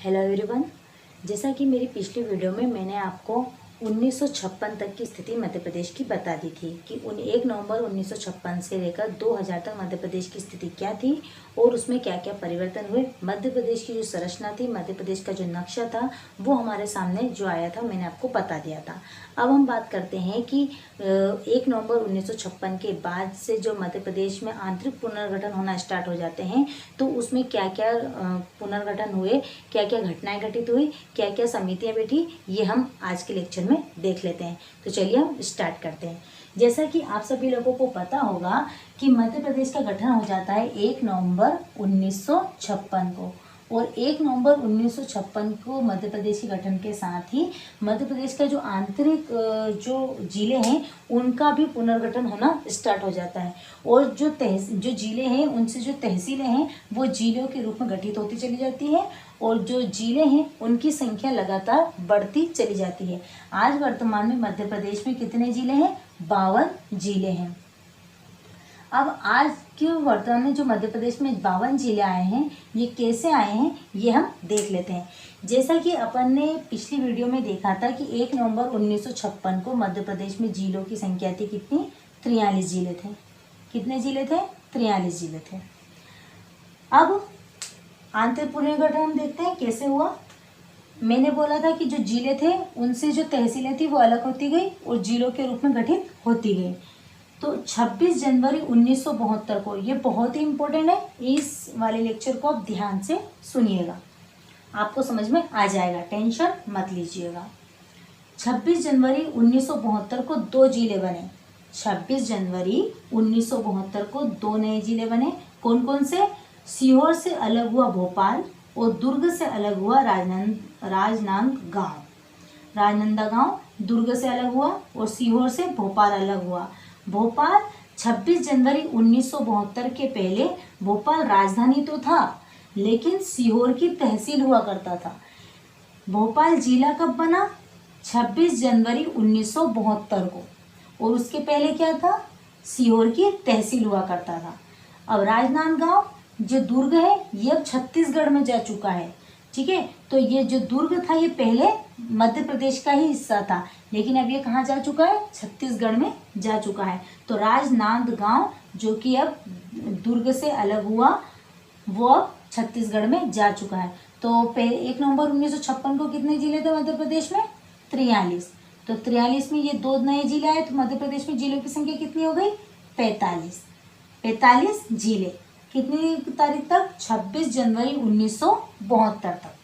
Hello everyone. जैसा कि मेरी पिछली वीडियो में मैंने आपको 1956 तक की स्थिति मध्य प्रदेश की बता दी थी कि 1 नवंबर 1956 से लेकर 2000 तक मध्य प्रदेश की स्थिति क्या थी और उसमें क्या क्या परिवर्तन हुए। मध्य प्रदेश की जो संरचना थी, मध्य प्रदेश का जो नक्शा था, वो हमारे सामने जो आया था मैंने आपको बता दिया था। अब हम बात करते हैं कि 1 नवंबर 1956 के बाद से जो मध्य प्रदेश में आंतरिक पुनर्गठन होना स्टार्ट हो जाते हैं, तो उसमें क्या क्या पुनर्गठन हुए, क्या क्या घटनाएं घटित हुई, क्या क्या समितियां बैठी, ये हम आज के लेक्चर में देख लेते हैं। तो चलिए हम स्टार्ट करते हैं। जैसा कि आप सभी लोगों को पता होगा कि मध्य प्रदेश का गठन हो जाता है 1 नवंबर 1956 को, और 1 नवंबर 1956 को मध्य प्रदेश के गठन के साथ ही मध्य प्रदेश का जो आंतरिक जो जिले हैं उनका भी पुनर्गठन होना स्टार्ट हो जाता है, और जो जिले हैं उनसे जो तहसीलें हैं वो जिलों के रूप में गठित होती चली जाती है, और जो जिले हैं उनकी संख्या लगातार बढ़ती चली जाती है। आज वर्तमान में मध्य प्रदेश में कितने जिले हैं? 52 जिले हैं। अब आज के वर्तमान में जो मध्य प्रदेश में 52 जिले आए हैं, ये कैसे आए हैं ये हम देख लेते हैं। जैसा कि अपन ने पिछली वीडियो में देखा था कि 1 नवंबर 1956 को मध्य प्रदेश में जिलों की संख्या थी कितनी? 43 जिले थे। कितने जिले थे? 43 जिले थे। अब आंतरिक पुनर्गठन हम देखते हैं कैसे हुआ। मैंने बोला था कि जो जिले थे उनसे जो तहसीलें थी वो अलग होती गई और जिलों के रूप में गठित होती गई। तो 26 जनवरी 1972 को, ये बहुत ही इम्पोर्टेंट है, इस वाले लेक्चर को आप ध्यान से सुनिएगा, आपको समझ में आ जाएगा, टेंशन मत लीजिएगा। 26 जनवरी 1972 को 2 जिले बने। 26 जनवरी 1972 को 2 नए जिले बने। कौन कौन से? सीहोर से अलग हुआ भोपाल और दुर्ग से अलग हुआ राजनांदगांव। राजनांदगांव दुर्ग से अलग हुआ और सीहोर से भोपाल अलग हुआ। भोपाल 26 जनवरी 1972 के पहले भोपाल राजधानी तो था, लेकिन सीहोर की तहसील हुआ करता था। भोपाल जिला कब बना? 26 जनवरी 1972 को, और उसके पहले क्या था? सीहोर की तहसील हुआ करता था। अब राजनांदगांव जो दुर्ग है ये अब छत्तीसगढ़ में जा चुका है, ठीक है। तो ये जो दुर्ग था ये पहले मध्य प्रदेश का ही हिस्सा था, लेकिन अब ये कहाँ जा चुका है? छत्तीसगढ़ में जा चुका है। तो राजनांदगांव जो कि अब दुर्ग से अलग हुआ वो अब छत्तीसगढ़ में जा चुका है। तो 1 नवंबर 1956 को कितने जिले थे मध्य प्रदेश में? 43। तो 43 में ये 2 नए जिले आए, तो मध्य प्रदेश में जिलों की संख्या कितनी हो गई? 45। 45 जिले। कितनी तारीख तक? 26 जनवरी 1972 तक।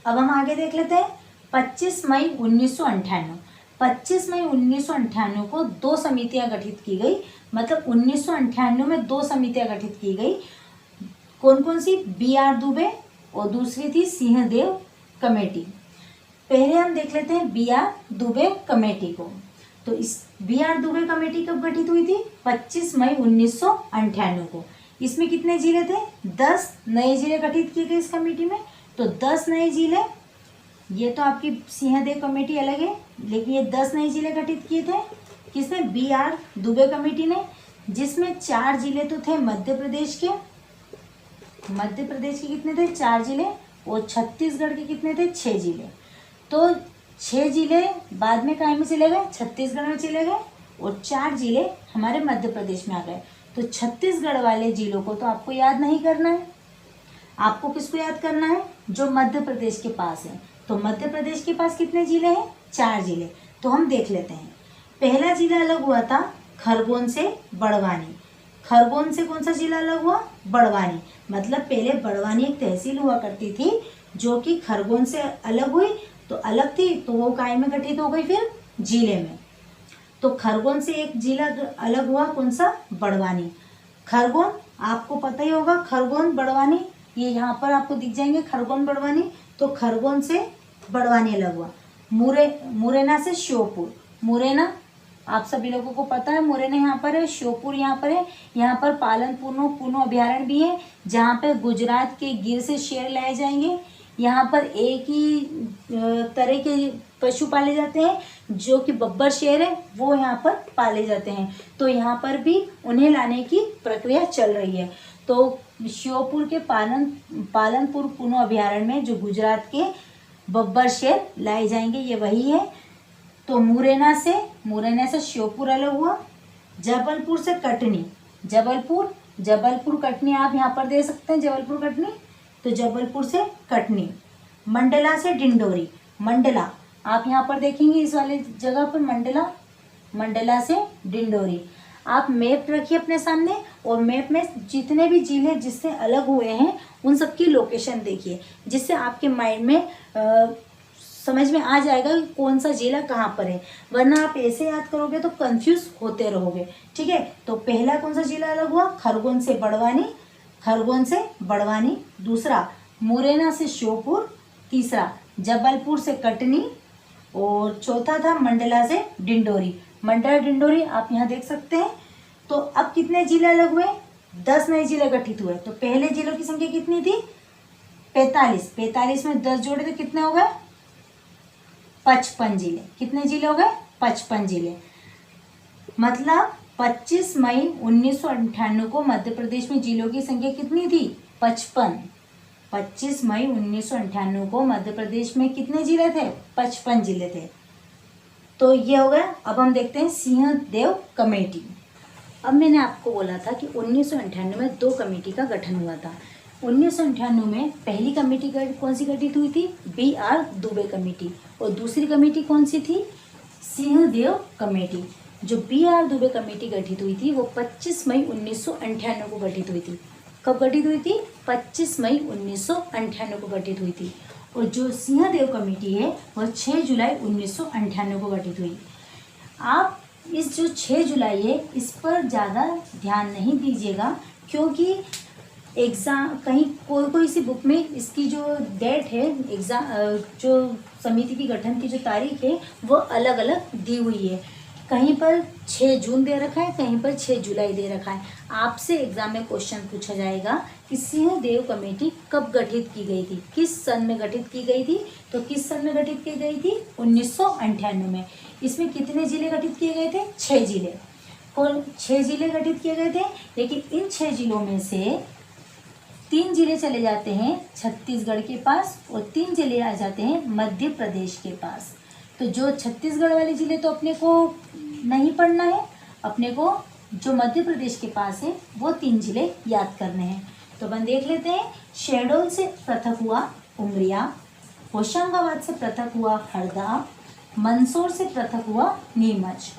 अब हम आगे देख लेते हैं। 25 मई 1998। 25 मई 1998 को 2 समितियां गठित की गई, मतलब 1998 में 2 समितियां गठित की गई। कौन कौन सी? BR दुबे और दूसरी थी सिंहदेव कमेटी। पहले हम देख लेते हैं BR दुबे कमेटी को। तो इस BR दुबे कमेटी कब गठित हुई थी? 25 मई 1998 को। इसमें कितने जिले थे? 10 नए जिले गठित किए गए इस कमेटी में। तो 10 नए जिले, ये तो आपकी सिंहदेव कमेटी अलग है, लेकिन ये 10 नए जिले गठित किए थे किसने? BR दुबे कमेटी ने, जिसमें 4 जिले तो थे मध्य प्रदेश के। मध्य प्रदेश के कितने थे? 4 जिले, और छत्तीसगढ़ के कितने थे? 6 जिले। तो 6 जिले बाद में कहाँ में चले गए? छत्तीसगढ़ में चले गए, और 4 जिले हमारे मध्य प्रदेश में आ गए। तो छत्तीसगढ़ वाले जिलों को तो आपको याद नहीं करना है, आपको किसको याद करना है? जो मध्य प्रदेश के पास है। तो मध्य प्रदेश के पास कितने जिले हैं? 4 जिले। तो हम देख लेते हैं। पहला जिला अलग हुआ था खरगोन से बड़वानी। खरगोन से कौन सा जिला अलग हुआ? बड़वानी। मतलब पहले बड़वानी एक तहसील हुआ करती थी जो कि खरगोन से अलग हुई, तो अलग थी तो वो काय में गठित हो गई? फिर जिले में। तो खरगोन से एक जिला अलग हुआ, कौन सा? बड़वानी। खरगोन आपको पता ही होगा, खरगोन बड़वानी ये यहाँ पर आपको दिख जाएंगे, खरगोन बड़वानी। तो खरगोन से बड़वानी अलग हुआ। मुरैना से श्योपुर। मुरैना आप सभी लोगों को पता है, मुरैना यहाँ पर है, श्योपुर यहाँ पर है। यहाँ पर पालन पूर्णो अभ्यारण्य भी है, जहाँ पे गुजरात के गिर से शेर लाए जाएंगे। यहाँ पर एक ही तरह के पशु पाले जाते हैं, जो कि बब्बर शेर है वो यहाँ पर पाले जाते हैं। तो यहाँ पर भी उन्हें लाने की प्रक्रिया चल रही है। तो श्योपुर के पालनपुर कुनो अभयारण्य में जो गुजरात के बब्बर शेर लाए जाएंगे, ये वही है। तो मुरैना से श्योपुर अलग हुआ। जबलपुर से कटनी, जबलपुर कटनी आप यहाँ पर दे सकते हैं, जबलपुर कटनी, तो जबलपुर से कटनी। मंडला से डिंडोरी, मंडला आप यहाँ पर देखेंगे इस वाले जगह पर, मंडला से डिंडोरी। आप मैप रखिए अपने सामने और मैप में जितने भी जिले जिससे अलग हुए हैं उन सब की लोकेशन देखिए, जिससे आपके माइंड में समझ में आ जाएगा कि कौन सा जिला कहाँ पर है, वरना आप ऐसे याद करोगे तो कंफ्यूज होते रहोगे। ठीक है, तो पहला कौन सा जिला अलग हुआ? खरगोन से बड़वानी। दूसरा मुरैना से श्योपुर। तीसरा जबलपुर से कटनी। और चौथा था मंडला से डिंडोरी। मंडला डिंडोरी आप यहाँ देख सकते हैं। तो अब कितने जिले अलग हुए? 10 नए जिले गठित हुए। तो पहले जिलों की संख्या कितनी थी? 45 में 10 जोड़े तो कितने हो गए? 55 जिले। कितने जिले हो गए? 55 जिले। मतलब 25 मई 1998 को मध्य प्रदेश में जिलों की संख्या कितनी थी? 55। 25 मई 1998 को मध्य प्रदेश में कितने जिले थे? 55 जिले थे। तो ये हो गया। अब हम देखते हैं सिंहदेव कमेटी। अब मैंने आपको बोला था कि 1998 में 2 कमेटी का गठन हुआ था। 1998 में पहली कमेटी कौन सी गठित हुई थी? BR Dubey committee. और दूसरी कमेटी कौन सी थी? सिंहदेव कमेटी। जो BR दुबे कमेटी गठित हुई थी वो 25 मई 1998 को गठित हुई थी। कब गठित हुई थी? 25 मई 1998 को गठित हुई थी। और जो सिंहदेव कमेटी है वह 6 जुलाई 1998 को गठित हुई। आप इस जो 6 जुलाई है इस पर ज़्यादा ध्यान नहीं दीजिएगा, क्योंकि एग्ज़ाम कहीं कोई सी बुक में इसकी जो डेट है, एग्ज़ाम जो समिति की गठन की जो तारीख है वो अलग अलग दी हुई है। कहीं पर 6 जून दे रखा है, कहीं पर 6 जुलाई दे रखा है। आपसे एग्जाम में क्वेश्चन पूछा जाएगा कि सिंहदेव कमेटी कब गठित की गई थी, किस सन में गठित की गई थी? तो किस सन में गठित की गई थी? 1998 में। इसमें कितने जिले गठित किए गए थे? 6 जिले। और 6 जिले गठित किए गए थे, लेकिन इन 6 जिलों में से 3 जिले चले जाते हैं छत्तीसगढ़ के पास और 3 जिले आ जाते हैं मध्य प्रदेश के पास। तो जो छत्तीसगढ़ वाले जिले तो अपने को नहीं पढ़ना है, अपने को जो मध्य प्रदेश के पास है वो 3 जिले याद करने हैं। तो अपन देख लेते हैं। शहडोल से पृथक हुआ उमरिया, होशंगाबाद से पृथक हुआ हरदा, मंदसौर से पृथक हुआ नीमच।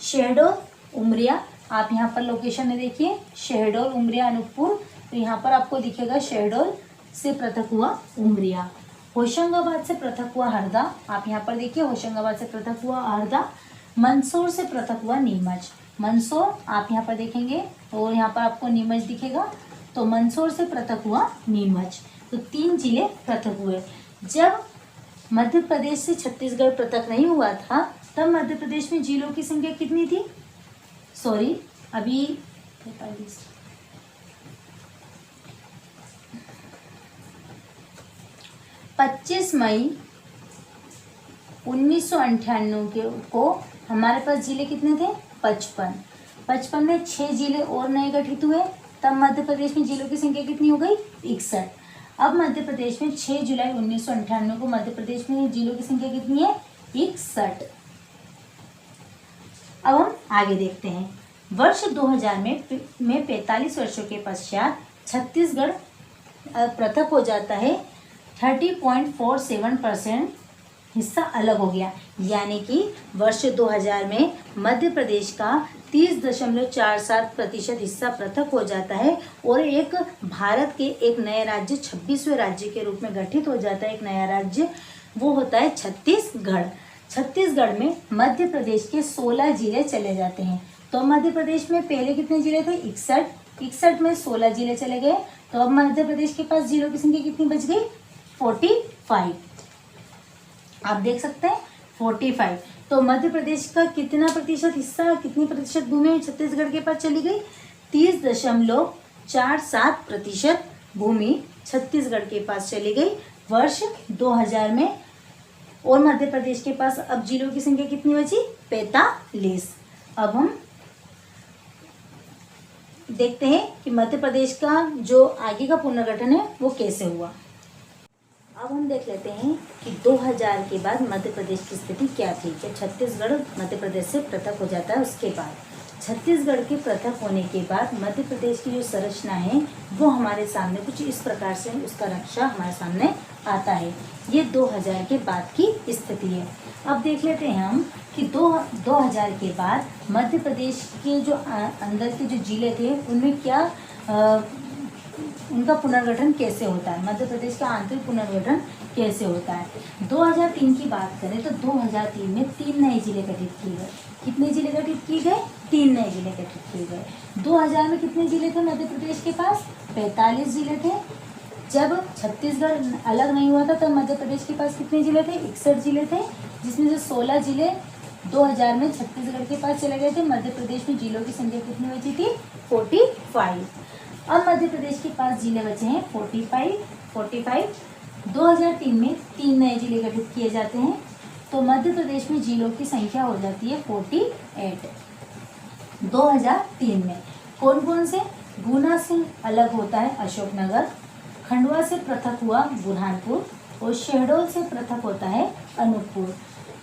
शहडोल उमरिया आप यहाँ पर लोकेशन में देखिए, शहडोल उमरिया अनूपपुर। तो यहाँ पर आपको दिखेगा शहडोल से पृथक हुआ उमरिया। होशंगाबाद से पृथक हुआ हरदा, आप यहाँ पर देखिए होशंगाबाद से पृथक हुआ हरदा। मंदसौर से पृथक हुआ नीमच, मंदसौर आप यहाँ पर देखेंगे और यहाँ पर आपको नीमच दिखेगा। तो मंदसौर से पृथक हुआ नीमच। तो 3 जिले पृथक हुए। जब मध्य प्रदेश से छत्तीसगढ़ पृथक नहीं हुआ था तब मध्य प्रदेश में जिलों की संख्या कितनी थी? सॉरी, अभी 25 मई 1998 को हमारे पास जिले कितने थे? 55 में 6 जिले और नए गठित हुए। तब मध्य प्रदेश में जिलों की संख्या कितनी हो गई? 61। अब मध्य प्रदेश में 6 जुलाई 1998 को मध्य प्रदेश में जिलों की संख्या कितनी है? 61। अब हम आगे देखते हैं। वर्ष 2000 में 45 वर्षों के पश्चात छत्तीसगढ़ पृथक हो जाता है। 30.47% हिस्सा अलग हो गया, यानी कि वर्ष 2000 में मध्य प्रदेश का 30.47% हिस्सा पृथक हो जाता है और एक भारत के एक नए राज्य 26वें राज्य के रूप में गठित हो जाता है। एक नया राज्य वो होता है छत्तीसगढ़। छत्तीसगढ़ में मध्य प्रदेश के 16 जिले चले जाते हैं। तो मध्य प्रदेश में पहले कितने जिले थे? 61 में 16 जिले चले गए। तो अब मध्य प्रदेश के पास जिलों की संख्या कितनी बच गई? 45। आप देख सकते हैं 45। तो मध्य प्रदेश का कितना प्रतिशत हिस्सा, कितनी प्रतिशत भूमि छत्तीसगढ़ के पास चली गई? 30.47% भूमि छत्तीसगढ़ के पास चली गई वर्ष 2000 में। और मध्य प्रदेश के पास अब जिलों की संख्या कितनी बची? 45। अब हम देखते हैं कि मध्य प्रदेश का जो आगे का पुनर्गठन है वो कैसे हुआ। अब हम देख लेते हैं कि 2000 के बाद मध्य प्रदेश की स्थिति क्या थी। जब छत्तीसगढ़ मध्य प्रदेश से पृथक हो जाता है, उसके बाद छत्तीसगढ़ के पृथक होने के बाद मध्य प्रदेश की जो संरचना है वो हमारे सामने कुछ इस प्रकार से उसका नक्शा हमारे सामने आता है। ये 2000 के बाद की स्थिति है। अब देख लेते हैं हम कि 2000 के बाद मध्य प्रदेश के जो अंदर के जो जिले थे उनमें क्या उनका पुनर्गठन कैसे होता है, मध्य प्रदेश का आंतरिक पुनर्गठन कैसे होता है। 2003 की बात करें तो 2003 में 3 नए जिले गठित किए गए। कितने जिले गठित किए गए? 3 नए जिले गठित किए गए। 2000 में कितने जिले थे मध्य प्रदेश के पास? 45 जिले थे। जब छत्तीसगढ़ अलग नहीं हुआ था तब मध्य प्रदेश के पास कितने जिले थे? 61 जिले थे, जिसमें से 16 जिले 2000 में छत्तीसगढ़ के पास चले गए थे। मध्य प्रदेश में जिलों की संख्या कितनी बची थी? 45। अब मध्य प्रदेश के पास जिले बचे हैं 45। 2003 में 3 नए जिले गठित किए जाते हैं, तो मध्य प्रदेश में जिलों की संख्या हो जाती है 48। 2003 में कौन कौन से? गुना से अलग होता है अशोकनगर, खंडवा से पृथक हुआ बुरहानपुर और शहडोल से पृथक होता है अनूपपुर।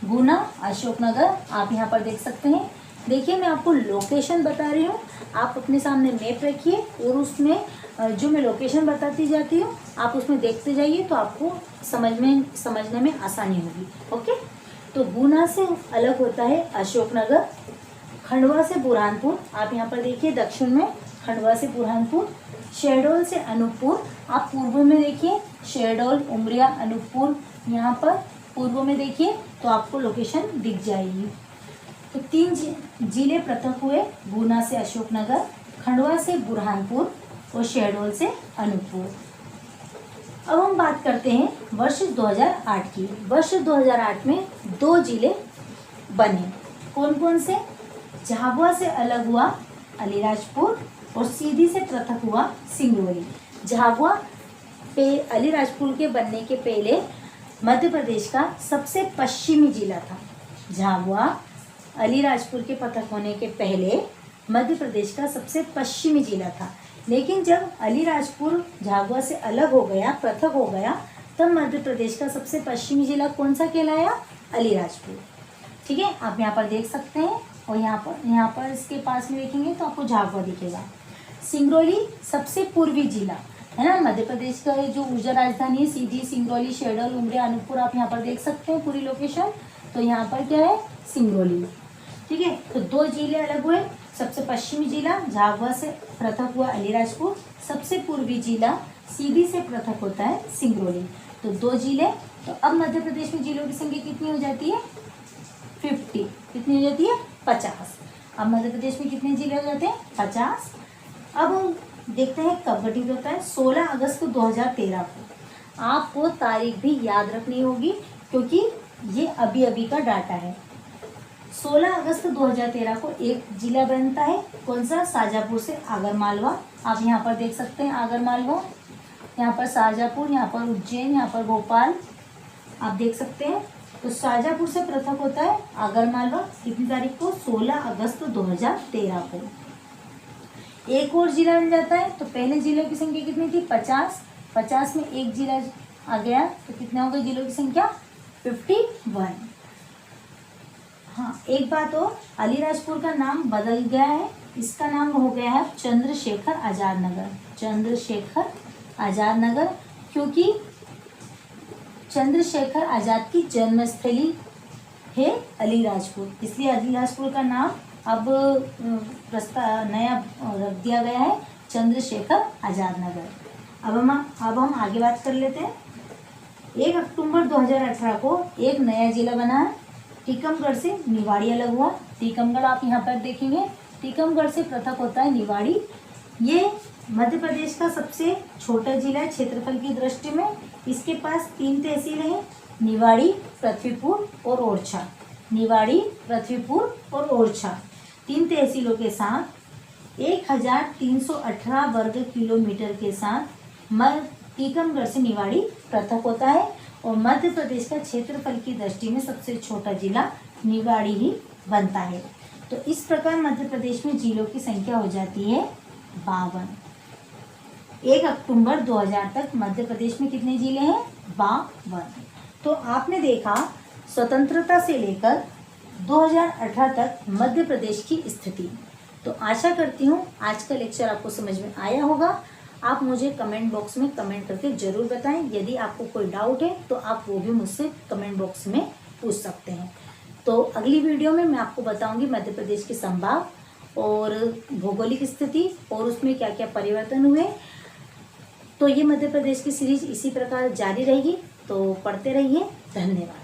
गुना, अशोकनगर आप यहाँ पर देख सकते हैं। देखिए मैं आपको लोकेशन बता रही हूँ, आप अपने सामने मैप रखिए और उसमें जो मैं लोकेशन बताती जाती हूँ आप उसमें देखते जाइए तो आपको समझने में आसानी होगी। ओके, तो गुना से अलग होता है अशोकनगर, खंडवा से बुरहानपुर आप यहाँ पर देखिए दक्षिण में, खंडवा से बुरहानपुर, शहडोल से अनूपपुर आप पूर्व में देखिए, शहडोल, उमरिया, अनूपपुर यहाँ पर पूर्व में देखिए तो आपको लोकेशन दिख जाएगी। तो 3 जिले पृथक हुए, गुना से अशोकनगर, खंडवा से बुरहानपुर और शहडोल से अनूपपुर। अब हम बात करते हैं वर्ष 2008 की। वर्ष 2008 में 2 जिले बने। कौन कौन से? झाबुआ से अलग हुआ अलीराजपुर और सीधी से पृथक हुआ सिंगरौली। झाबुआ पे अलीराजपुर के बनने के पहले मध्य प्रदेश का सबसे पश्चिमी जिला था। झाबुआ अलीराजपुर के पृथक होने के पहले मध्य प्रदेश का सबसे पश्चिमी जिला था, लेकिन जब अलीराजपुर झाबुआ से अलग हो गया, पृथक हो गया, तब मध्य प्रदेश का सबसे पश्चिमी जिला कौन सा कहलाया? अलीराजपुर। ठीक है, आप यहाँ पर देख सकते हैं और यहाँ पर इसके पास में देखेंगे तो आपको झाबुआ दिखेगा। सिंगरौली सबसे पूर्वी जिला है ना, मध्य प्रदेश का जो ऊर्जा राजधानी है, सीधी, सिंगरौली, शहडोल, उमरिया, अनूपपुर आप यहाँ पर देख सकते हैं पूरी लोकेशन। तो यहाँ पर क्या है? सिंगरौली। ठीक है, तो 2 जिले अलग हुए। सबसे पश्चिमी जिला झाबुआ से पृथक हुआ अलीराजपुर, सबसे पूर्वी जिला सीधी से पृथक होता है सिंगरौली। तो 2 जिले। तो अब मध्य प्रदेश में जिलों की संख्या कितनी हो जाती है? 50। कितनी हो जाती है? 50। अब मध्य प्रदेश में कितने जिले हो जाते हैं? 50। अब देखते हैं कब गठित होता है। 16 अगस्त 2013 को। आपको तारीख भी याद रखनी होगी क्योंकि ये अभी अभी का डाटा है। 16 अगस्त 2013 को एक जिला बनता है। कौन सा? शाजापुर से आगरमालवा आप यहाँ पर देख सकते हैं। आगरमालवा, यहाँ पर शाजापुर, यहाँ पर उज्जैन, यहाँ पर भोपाल आप देख सकते हैं। तो शाजापुर से पृथक होता है आगरमालवा। कितनी तारीख को? 16 अगस्त 2013 को। एक और जिला बन जाता है। तो पहले जिलों की संख्या कितनी थी? 50। 50 में एक जिला आ गया तो कितना हो गया जिलों की संख्या? 51। हाँ, एक बात और, अलीराजपुर का नाम बदल गया है। इसका नाम हो गया है चंद्रशेखर आजाद नगर। चंद्रशेखर आजाद नगर, क्योंकि चंद्रशेखर आजाद की जन्मस्थली है अलीराजपुर, इसलिए अलीराजपुर का नाम अब नया रख दिया गया है चंद्रशेखर आजाद नगर। अब हम आगे बात कर लेते हैं। 1 अक्टूबर 2018 को एक नया जिला बना है। टीकमगढ़ से निवाड़ी अलग हुआ। टीकमगढ़ आप यहाँ पर देखेंगे, टीकमगढ़ से पृथक होता है निवाड़ी। ये मध्य प्रदेश का सबसे छोटा जिला है क्षेत्रफल की दृष्टि में। इसके पास 3 तहसीलें हैं, निवाड़ी, पृथ्वीपुर और ओरछा। निवाड़ी, पृथ्वीपुर और ओरछा 3 तहसीलों के साथ 1318 वर्ग किलोमीटर के साथ टीकमगढ़ से निवाड़ी पृथक होता है और मध्य प्रदेश का क्षेत्रफल की दृष्टि में सबसे छोटा जिला निवाड़ी ही बनता है। तो इस प्रकार मध्य प्रदेश में जिलों की संख्या हो जाती है 52। 1 अक्टूबर 2000 तक मध्य प्रदेश में कितने जिले हैं? 52। तो आपने देखा स्वतंत्रता से लेकर 2018 तक मध्य प्रदेश की स्थिति। तो आशा करती हूँ आज का लेक्चर आपको समझ में आया होगा। आप मुझे कमेंट बॉक्स में कमेंट करके ज़रूर बताएं। यदि आपको कोई डाउट है तो आप वो भी मुझसे कमेंट बॉक्स में पूछ सकते हैं। तो अगली वीडियो में मैं आपको बताऊंगी मध्य प्रदेश के संभाग और भौगोलिक स्थिति और उसमें क्या क्या परिवर्तन हुए। तो ये मध्य प्रदेश की सीरीज इसी प्रकार जारी रहेगी, तो पढ़ते रहिए। धन्यवाद।